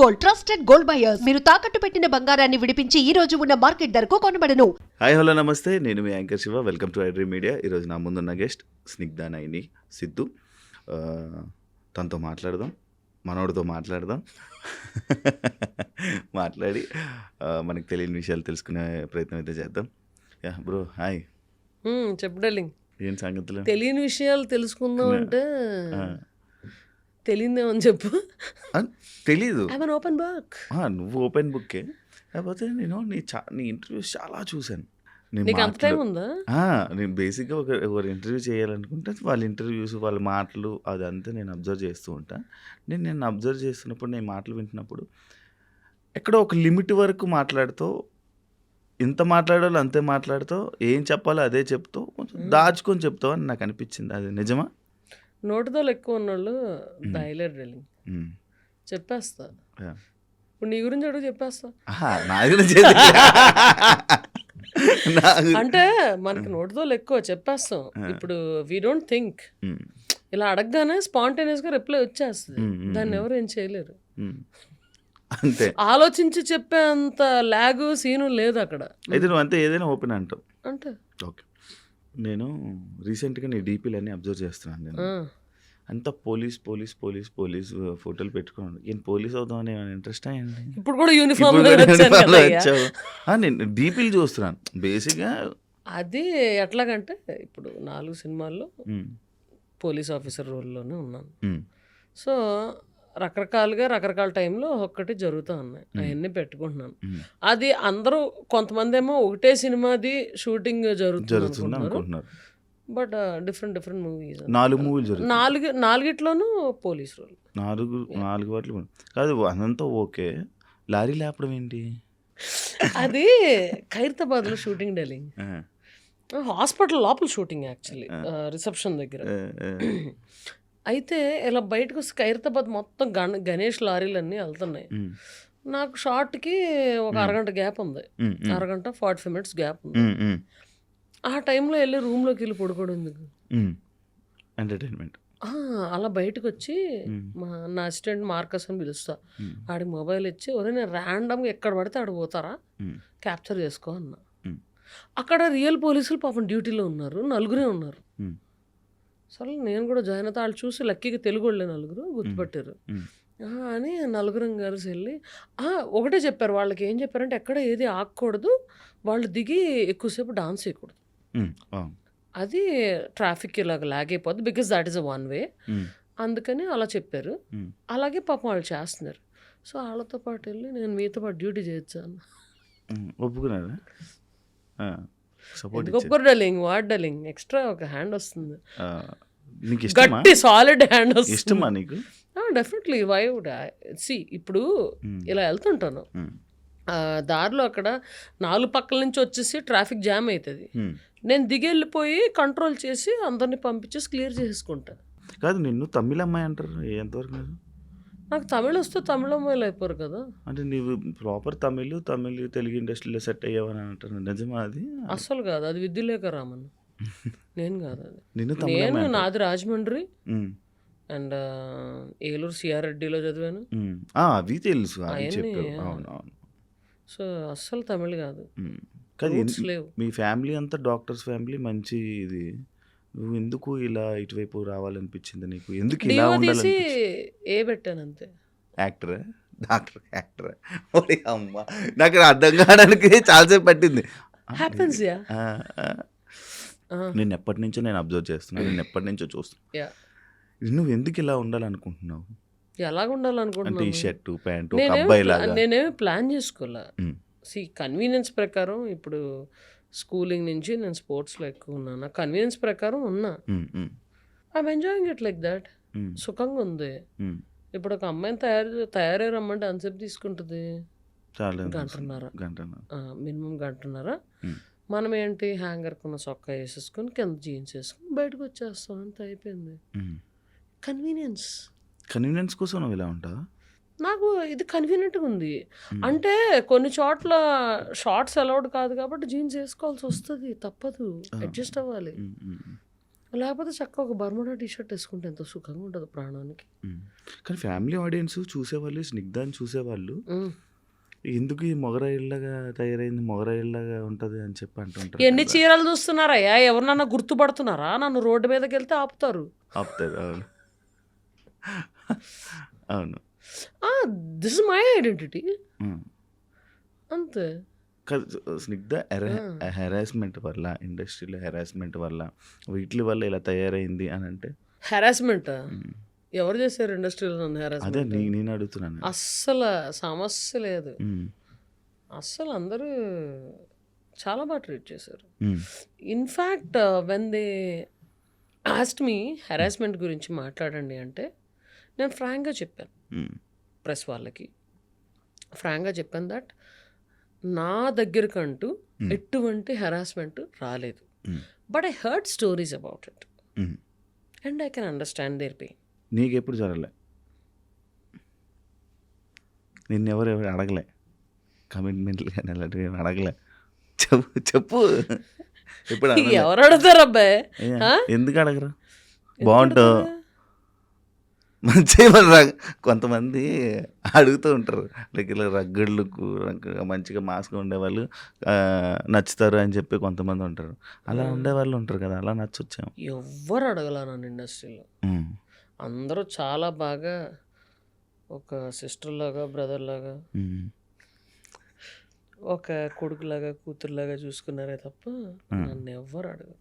Gold, trusted gold buyers. మీరు తాకట్టు పెట్టిన బంగారాన్ని విడిపించి ఈ రోజు ఉన్న మార్కెట్ ధరకు కొనబడను. హాయ్ హలో నమస్తే, నేను మీ anchor Shiva. Welcome to iDream media. ఈరోజు నా ముందున్న గెస్ట్ స్నిగ్ధా నైని సిద్ధు. తనతో మాట్లాడదాం, మనోడితో మాట్లాడదాం. మాట్లాడి మనకు తెలియని విషయాలు తెలుసుకునే ప్రయత్నం అయితే చేద్దాం. Yeah bro, hi. చెప్పు డార్లింగ్, ఏం సంగతులు? తెలియని విషయాలు తెలుసుకుందాం అంటే తెలియదేమని చెప్పు. తెలీదు, ఓపెన్ బుక్. నువ్వు ఓపెన్ బుక్కే. కాకపోతే నేను నీ ఇంటర్వ్యూస్ చాలా చూశాను. నీకు అంత టైం ఉందా? నేను బేసిక్గా ఒకరు ఇంటర్వ్యూ చేయాలనుకుంటే వాళ్ళ ఇంటర్వ్యూస్, వాళ్ళ మాటలు అదంతా నేను అబ్జర్వ్ చేస్తూ ఉంటాను. నేను అబ్జర్వ్ చేస్తున్నప్పుడు, నేను మాటలు వింటున్నప్పుడు ఎక్కడో ఒక లిమిట్ వరకు మాట్లాడుతూ, ఇంత మాట్లాడాలో అంతే మాట్లాడుతూ, ఏం చెప్పాలో అదే చెప్తూ, కొంచెం దాచుకొని చెప్తావు అని నాకు అనిపించింది. అది నిజమా? నోటితో ఎక్కువ ఉన్నోళ్ళు దాయలేరు డార్లింగ్. చెప్పేస్తా. ఇప్పుడు నీ గురించి అడుగు, చెప్పేస్తా. నా గురించి అంటే మనకి నోటితో ఎక్కువ చెప్పేస్తాం. ఇప్పుడు వీ డోంట్ థింక్, ఇలా అడగగానే స్పాంటేనియస్ గా రిప్లై వచ్చేస్తుంది. దాన్ని ఎవరు ఏం చేయలేరు. అంతే, ఆలోచించి చెప్పే అంత లాగు సీను లేదు అక్కడ. అయితే నువ్వు అంతే ఏదైనా ఓపెన్ అంటావు అంటే. ఓకే, నేను రీసెంట్గా నీ డీపీలన్నీ అబ్జర్వ్ చేస్తున్నాను. నేను అంతా పోలీస్ పోలీస్ పోలీస్ పోలీస్ ఫోటోలు పెట్టుకున్నాను. ఏం పోలీస్ అవుతామని ఇంట్రెస్ట్ అయ్యండి. ఇప్పుడు కూడా యూనిఫామ్ వచ్చావు. నేను డీపీలు చూస్తున్నాను బేసిక్గా. అది ఎట్లాగంటే, ఇప్పుడు 4 సినిమాల్లో పోలీస్ ఆఫీసర్ రోల్లోనే ఉన్నాను. సో రకరకాలుగా రకరకాల టైంలో ఒక్కటి జరుగుతూ ఉన్నాయి. అవన్నీ పెట్టుకుంటున్నాను. అది అందరూ, కొంతమంది ఏమో ఒకటే సినిమాది షూటింగ్ జరుగుతుంది అనుకుంటున్నారు. But different movies. 4 మూవీలు జరుగుతాయి. నాలుగిట్లోనూ పోలీస్ రోల్. 4 వాటిలో కాదు, అదంతా ఓకే. లారీ లేపడం ఏంటి? అది ఖైరతాబాద్లో షూటింగ్ డార్లింగ్. హాస్పిటల్ లోపల షూటింగ్ యాక్చువల్లీ, రిసెప్షన్ దగ్గర. అయితే ఇలా బయటకు వస్తే ఖైరతాబాద్ మొత్తం గణేష్ లారీలన్నీ వెళ్తున్నాయి. నాకు షార్ట్కి ఒక అరగంట గ్యాప్ ఉంది, అరగంట 45 minutes గ్యాప్ ఉంది. ఆ టైంలో వెళ్ళి రూమ్లోకి వెళ్ళి పడుకోవడం ఎందుకు, ఎంటర్టైన్మెంట్. అలా బయటకు వచ్చి నా అసిస్టెంట్ మార్కస్ అని పిలుస్తా. ఆడికి మొబైల్ ఇచ్చి, ఒరే నేను ర్యాండమ్గా ఎక్కడ పడితే ఆడ పోతారా, క్యాప్చర్ చేసుకో అన్న. అక్కడ రియల్ పోలీసులు పాపం డ్యూటీలో ఉన్నారు, 4 ఉన్నారు. సరే నేను కూడా జాయిన్ అవుతా. వాళ్ళు చూసి లక్కీగా తెలుగు వాళ్ళే 4 గుర్తుపట్టారు అని 4 కలిసి వెళ్ళి ఒకటే చెప్పారు. వాళ్ళకి ఏం చెప్పారంటే, ఎక్కడ ఏది ఆగకూడదు, వాళ్ళు దిగి ఎక్కువసేపు డాన్స్ చేయకూడదు. అది ట్రాఫిక్ ఇలాగ లాగ్ అయిపోద్ది, because that is a one way. అందుకని అలా చెప్పారు. అలాగే పాపం వాళ్ళు చేస్తున్నారు. సో వాళ్ళతో పాటు వెళ్ళి, నేను మీతో పాటు డ్యూటీ చేయొచ్చాను. ఒప్పుకున్నారా? ఒప్పుకోరు డార్లింగ్, వాట్ డార్లింగ్, ఎక్స్ట్రా ఒక హ్యాండ్ వస్తుంది, నీకు గట్టి సాలిడ్ హ్యాండ్ వస్తుంది. ఇష్టమా నీకు? Definitely. Why would I see, ఇప్పుడు ఇలా వెళ్తుంటాను, దారిలో అక్కడ 4 పక్కల నుంచి వచ్చేసి ట్రాఫిక్ జామ్ అవుతుంది. నేను దిగి వెళ్ళిపోయి కంట్రోల్ చేసి అందరిని పంపించేసి క్లియర్ చేసుకుంటా. కాదు, నిన్ను తమిళ అమ్మాయి అంటారు, ఎంతవరకు? నాకు తమిళ వస్తే తమిళ అమ్మాయిలు అయిపోరు కదా. అంటే నీవు ప్రాపర్ తమిళ్ తెలుగు ఇండస్ట్రీలో సెట్ అయ్యావని అంటారు, నిజమా? అది అస్సలు కాదు, అది విద్యులేఖ రామన్. నేను కాదు అది. నేను నాది రాజమండ్రి అండ్ ఏలూరు సిఆర్ రెడ్డిలో చదివాను. అవి తెలుసు. సో అస్సలు తమిళ్ కాదు. మీ ఫ్యామిలీ అంతా డాక్టర్స్ ఫ్యామిలీ, మంచి ఇది. నువ్వు ఎందుకు ఇలా ఇటువైపు రావాలనిపించింది నీకు? ఎందుకు ఇలా ఉండాలి? ఏ పెట్టాను అంతే. యాక్టరా, డాక్టర్, యాక్టరా? అమ్మ, నాకు అర్థం కావడానికి చాలాసేపు పట్టింది. నేను ఎప్పటి నుంచో నేను అబ్జర్వ్ చేస్తున్నాను, నేను ఎప్పటి నుంచో చూస్తున్నా. నువ్వు ఎందుకు ఇలా ఉండాలనుకుంటున్నావు? ఎలాగ ఉండాలనుకుంటున్నావు? టీ షర్ట్ ప్యాంట్ అబ్బాయి లాగా. నేనేమి ప్లాన్ చేసుకోలే. కన్వీనియన్స్ ప్రకారం, ఇప్పుడు స్కూలింగ్ నుంచి నేను స్పోర్ట్స్లో ఎక్కువ ఉన్నా, నాకు కన్వీనియన్స్ ప్రకారం ఉన్నా. I'm enjoying it like that. సుఖంగా ఉంది. ఇప్పుడు ఒక అమ్మాయిని తయారై రమ్మంటే ఎంతసేపు తీసుకుంటుంది? గంటన్నర, మినిమం గంటన్నర. మనం ఏంటి, హ్యాంగర్ కొన్న సొక్కా వేసేసుకొని కింద జీన్స్ వేసుకొని బయటకు వచ్చేస్తాం, అంత అయిపోయింది. కన్వీనియన్స్ కోసం నువ్వు ఇలా ఉంటావా? నాకు ఇది కన్వీనియంట్గా ఉంది. అంటే కొన్ని చోట్ల షార్ట్స్ అలౌడ్ కాదు కాబట్టి జీన్స్ వేసుకోవాల్సి వస్తుంది, తప్పదు, అడ్జస్ట్ అవ్వాలి. లేకపోతే చక్కగా ఒక బర్ముడా టీ షర్ట్ వేసుకుంటే ఎంతో సుఖంగా ఉంటుంది ప్రాణానికి. కానీ ఫ్యామిలీ ఆడియన్స్ చూసేవాళ్ళు, స్నిగ్ధాన్ని చూసేవాళ్ళు ఎందుకు ఈ మొగరాయిల్లాగా తయారైంది, మొగరాయిల్లాగా ఉంటుంది అని చెప్పి అంటుంటారు ఎన్ని కదా. చీరలు చూస్తున్నారయ్యా, ఎవరినన్నా గుర్తుపడుతున్నారా? నన్ను రోడ్డు మీదకి వెళ్తే ఆపుతారు. ఆపుతారు. అవును. అవును. దిస్ ఇస్ మై ఐడెంటిటీ ఉమ్. అంతే. స్నిగ్ధ హెరాస్మెంట్ వల్ల, ఇండస్ట్రీలో హెరాస్మెంట్ వల్ల, వీటి వల్ల ఇలా తయారైంది అని అంటే హెరాస్మెంట్ ఎవరు చేశారు ఇండస్ట్రీలో నన్ను అదే హెరాస్మెంట్? నేను అడుగుతున్నాను. అస్సలు సమస్య లేదు. ఉమ్. అస్సలు అందరూ చాలా బాగా ట్రీట్ చేశారు. Um. In fact when they asked me harassment గురించి మాట్లాడండి అంటే నేను ఫ్రాంక్గా చెప్పాను ఉమ్. ప్రెస్ వాళ్ళకి. ఫ్రాంక్గా చెప్పాను దట్ నా దగ్గరకంటూ ఎటువంటి హెరాస్మెంట్ రాలేదు. But I heard stories about it um. And I can understand their pain. నీకెప్పుడు జరగలే? నిన్నెవరు అడగలే కమిట్మెంట్లు కానీ అలాంటివి ఏమి అడగలే? చెప్పు చెప్పు. ఎప్పుడు అడగలే? ఎవరు అడుగుతారు అబ్బాయి? ఎందుకు అడగరు? బాగుంటావు మంచిగా. కొంతమంది అడుగుతూ ఉంటారు లైక్ ఇలా రగ్గడ్లు మంచిగా మాస్గా ఉండేవాళ్ళు నచ్చుతారు అని చెప్పి కొంతమంది ఉంటారు. అలా ఉండేవాళ్ళు ఉంటారు కదా, అలా నచ్చొచ్చాము. ఎవ్వరు అడగల నన్ను ఇండస్ట్రీలో. అందరూ చాలా బాగా ఒక సిస్టర్ లాగా, బ్రదర్ లాగా, ఒక కొడుకులాగా, కూతురులాగా చూసుకున్నారే తప్ప నన్ను ఎవ్వరు అడగరు.